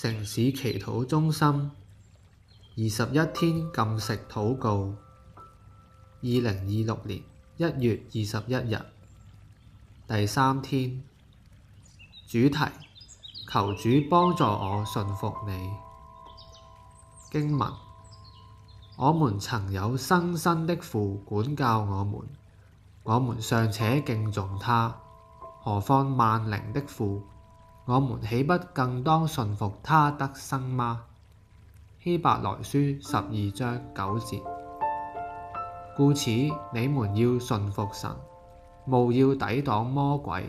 城市祈禱中心21天禁食禱告2026年1月21日第3天，主題：求主幫助我順服你。經文：我們曾有生身的父管教我們尚且敬重他，何況萬靈的父，我們豈不更當順服他得生嗎？希伯來書12章9節。故此，你們要順服神，務要抵擋魔鬼，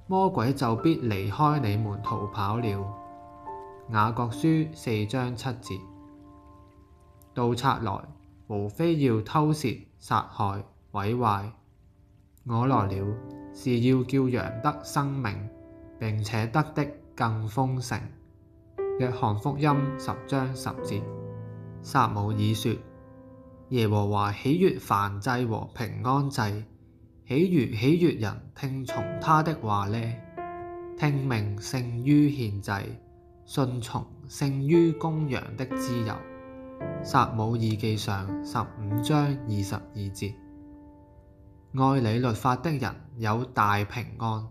魔鬼就必離開你們逃跑了。雅各書4章7節。盜賊來，無非要偷竊、殺害、毀壞。我來了，是要叫羊得生命，並且得的更豐盛。約翰福音10章10節。撒母耳說：耶和華喜悅燔祭和平安祭，豈如喜悅人聽從他的話呢？聽命勝於獻祭，順從勝於公羊的脂油。撒母耳記上15章22節。愛你律法的人有大平安，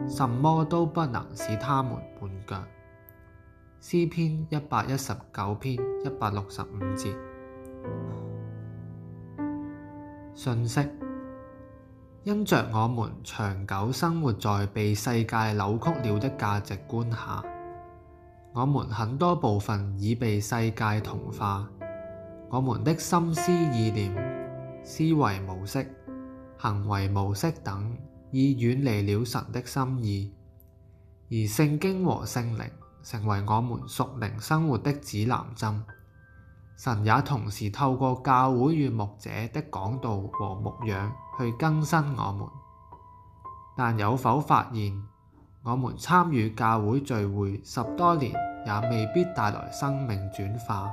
什麼都不能使他們絆腳。詩篇119篇165節。訊息：因着我們長久生活在被世界扭曲了的價值觀下，我們很多部分已被世界同化，我們的心思意念、思維模式、行為模式等已遠離了神的心意，而聖經和聖靈成為我們屬靈生活的指南針。神也同時透過教會與牧者的講道和牧養去更新我們。但有否發現，我們參與教會聚會10多年也未必帶來生命轉化，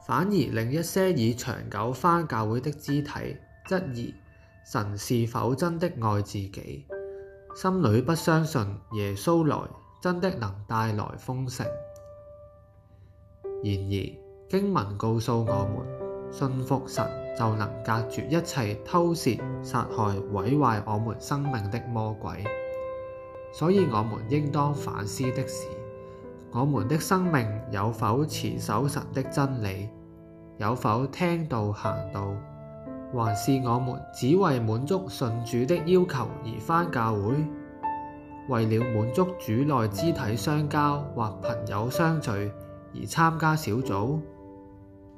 反而令一些已長久返教會的肢體質疑神是否真的愛自己，心裏不相信耶穌來真的能帶來豐盛。然而經文告訴我們，信服神就能隔絕一切偷竊、殺害、毀壞我們生命的魔鬼。所以我們應當反思的是，我們的生命有否持守神的真理，有否聽道行道，還是我們只為滿足信主的要求而返教會，為了滿足主內肢體相交或朋友相聚而參加小組，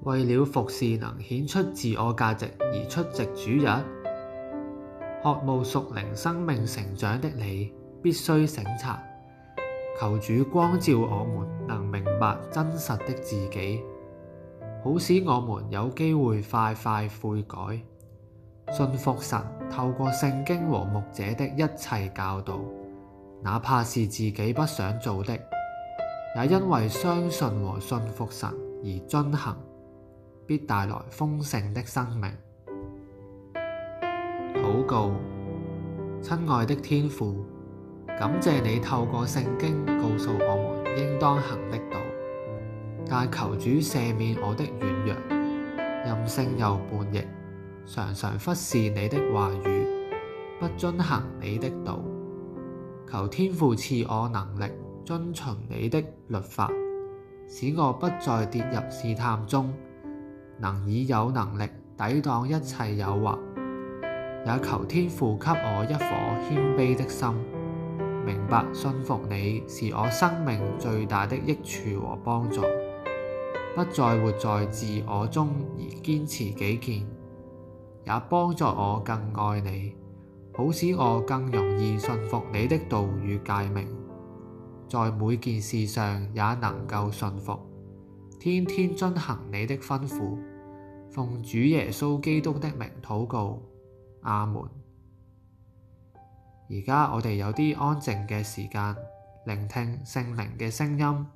為了服侍能顯出自我價值而出席主日？渴慕屬靈生命成長的你必須省察，求主光照我們，能明白真實的自己，好使我們有機會快快悔改，信服神透過聖經和牧者的一切教導，哪怕是自己不想做的，也因為相信和信服神而遵行，必帶來豐盛的生命。禱告：親愛的天父，感謝你透過聖經告訴我們應當行的道，但求主赦免我的軟弱、任性又叛逆，常常忽視你的話語，不遵行你的道。求天父賜我能力遵循你的律法，使我不再跌入試探中，能以有能力抵擋一切誘惑。也求天父給我一顆謙卑的心，明白信服你是我生命最大的益處和幫助，不再活在自我中而堅持己見，也幫助我更愛你，好使我更容易信服你的道與誡命，在每件事上也能夠順服，天天遵行你的吩咐。奉主耶穌基督的名禱告，阿門。而家我哋有啲安靜嘅時間，聆聽聖靈嘅聲音。